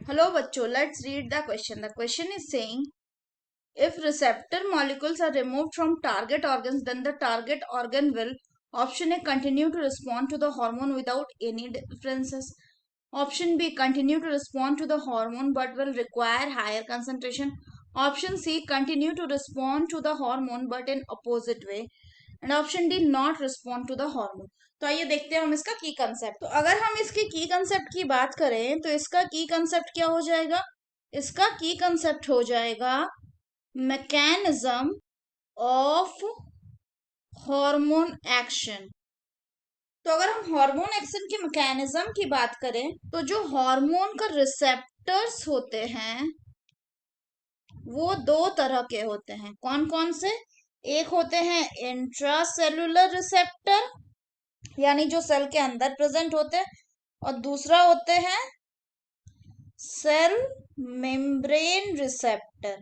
Hello बच्चों, let's read the question. The question is saying if receptor molecules are removed from target organs, then the target organ will option A continue to respond to the hormone without any differences. Option B continue to respond to the hormone but will require higher concentration. Option C continue to respond to the hormone but in opposite way. And option D not respond to the hormone. तो आइए देखते हैं हम इसका की concept. तो अगर हम इसके की कंसेप्ट की बात करें तो इसका की कंसेप्ट क्या हो जाएगा? इसका की कंसेप्ट हो जाएगा मैकेनिज्म ऑफ हार्मोन एक्शन। तो अगर हम हार्मोन एक्शन के मैकेनिज्म की बात करें तो जो हार्मोन का रिसेप्टर्स होते हैं वो दो तरह के होते हैं। कौन कौन से? एक होते हैं इंट्रासेलुलर रिसेप्टर, यानी जो सेल के अंदर प्रेजेंट होते हैं, और दूसरा होते हैं cell membrane receptor.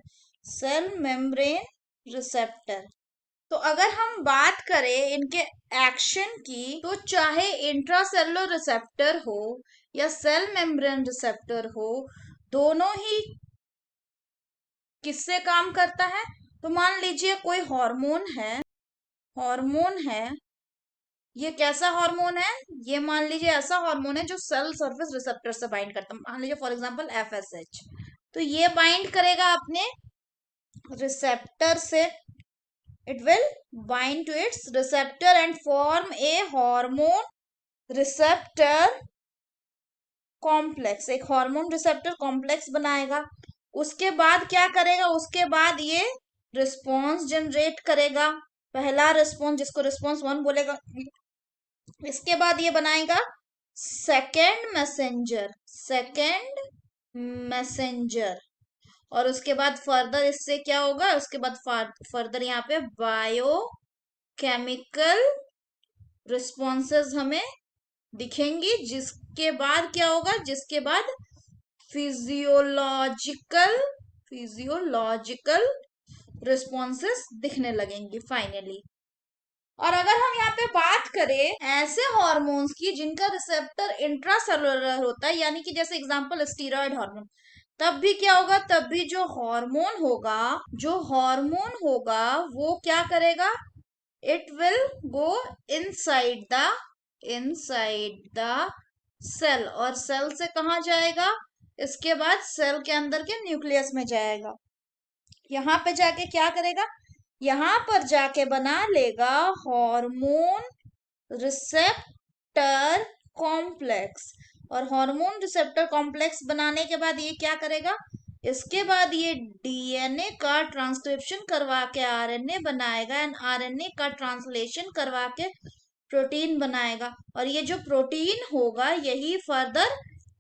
Cell membrane receptor. तो अगर हम बात करें इनके एक्शन की तो चाहे इंट्रासेलुलर रिसेप्टर हो या सेल मेम्ब्रेन रिसेप्टर हो, दोनों ही किससे काम करता है? तो मान लीजिए कोई हार्मोन है, ये कैसा हार्मोन है? ये मान लीजिए ऐसा हार्मोन है जो सेल सरफेस रिसेप्टर से बाइंड करता है। मान लीजिए फॉर एग्जांपल FSH, तो ये बाइंड करेगा अपने रिसेप्टर से। It will bind to its receptor and form a hormone receptor complex. एक हार्मोन रिसेप्टर कॉम्प्लेक्स बनाएगा। उसके बाद क्या करेगा? उसके बाद ये रिस्पॉन्स जनरेट करेगा। पहला रिस्पॉन्स, जिसको रिस्पॉन्स 1 बोलेगा। इसके बाद ये बनाएगा सेकेंड मैसेंजर। और उसके बाद फर्दर इससे क्या होगा? उसके बाद फर्दर यहाँ पे बायो केमिकल रिस्पॉन्सेस हमें दिखेंगी। जिसके बाद क्या होगा? जिसके बाद फिजियोलॉजिकल रिस्पॉन्सेस दिखने लगेंगी फाइनली। और अगर हम यहाँ पे बात करें ऐसे हार्मोन्स की जिनका रिसेप्टर इंट्रासेलुलर होता है, यानी कि जैसे एग्जांपल स्टीरॉयड हार्मोन, तब भी क्या होगा? तब भी जो हार्मोन होगा वो क्या करेगा? It will go inside the cell, और सेल से कहा जाएगा? इसके बाद सेल के अंदर के न्यूक्लियस में जाएगा। यहाँ पे जाके क्या करेगा? यहाँ पर जाके बना लेगा हार्मोन रिसेप्टर कॉम्प्लेक्स। और हार्मोन रिसेप्टर कॉम्प्लेक्स बनाने के बाद ये क्या करेगा? इसके बाद ये DNA का ट्रांसक्रिप्शन करवा के RNA बनाएगा एंड RNA का ट्रांसलेशन करवा के प्रोटीन बनाएगा। और ये जो प्रोटीन होगा यही फर्दर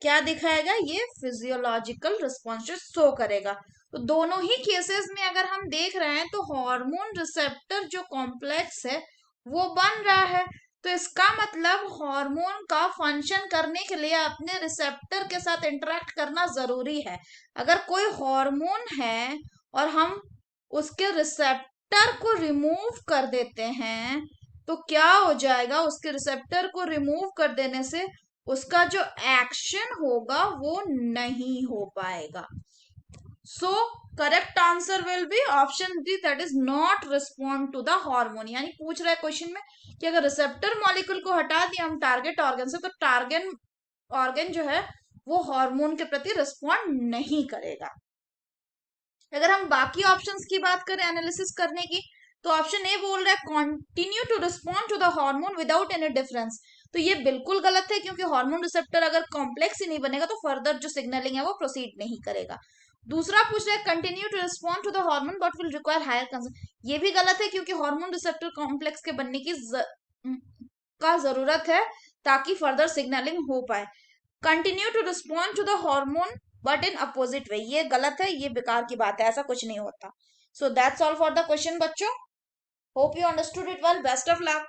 क्या दिखाएगा? ये फिजियोलॉजिकल रिस्पॉन्स शो करेगा। तो दोनों ही केसेस में अगर हम देख रहे हैं तो हार्मोन रिसेप्टर जो कॉम्प्लेक्स है वो बन रहा है। तो इसका मतलब हार्मोन का फंक्शन करने के लिए अपने रिसेप्टर के साथ इंटरेक्ट करना जरूरी है। अगर कोई हार्मोन है और हम उसके रिसेप्टर को रिमूव कर देते हैं तो क्या हो जाएगा? उसके रिसेप्टर को रिमूव कर देने से उसका जो एक्शन होगा वो नहीं हो पाएगा। So correct answer will be option D, that is not respond to the hormone. यानी पूछ रहा है क्वेश्चन में कि अगर रिसेप्टर मॉलिक्यूल को हटा दिया हम टारगेट ऑर्गन से, तो टारगेट ऑर्गन जो है वो हार्मोन के प्रति रिस्पॉन्ड नहीं करेगा। अगर हम बाकी ऑप्शंस की बात करें एनालिसिस करने की, तो ऑप्शन ए बोल रहा है continue to respond to the hormone without any difference. तो ये बिल्कुल गलत है, क्योंकि हार्मोन रिसेप्टर अगर कॉम्प्लेक्स ही नहीं बनेगा तो फर्दर जो सिग्नलिंग है वो प्रोसीड नहीं करेगा। दूसरा पूछ रहा है continue to respond to the hormone but will require higher concentration. ये भी गलत है, क्योंकि हार्मोन रिसेप्टर कॉम्प्लेक्स के बनने की का जरूरत है ताकि फर्दर सिग्नलिंग हो पाए। Continue to respond to the hormone but in opposite way, ये गलत है, ये बेकार की बात है, ऐसा कुछ नहीं होता। So that's all for the question बच्चों। Hope you understood it well. Best of luck.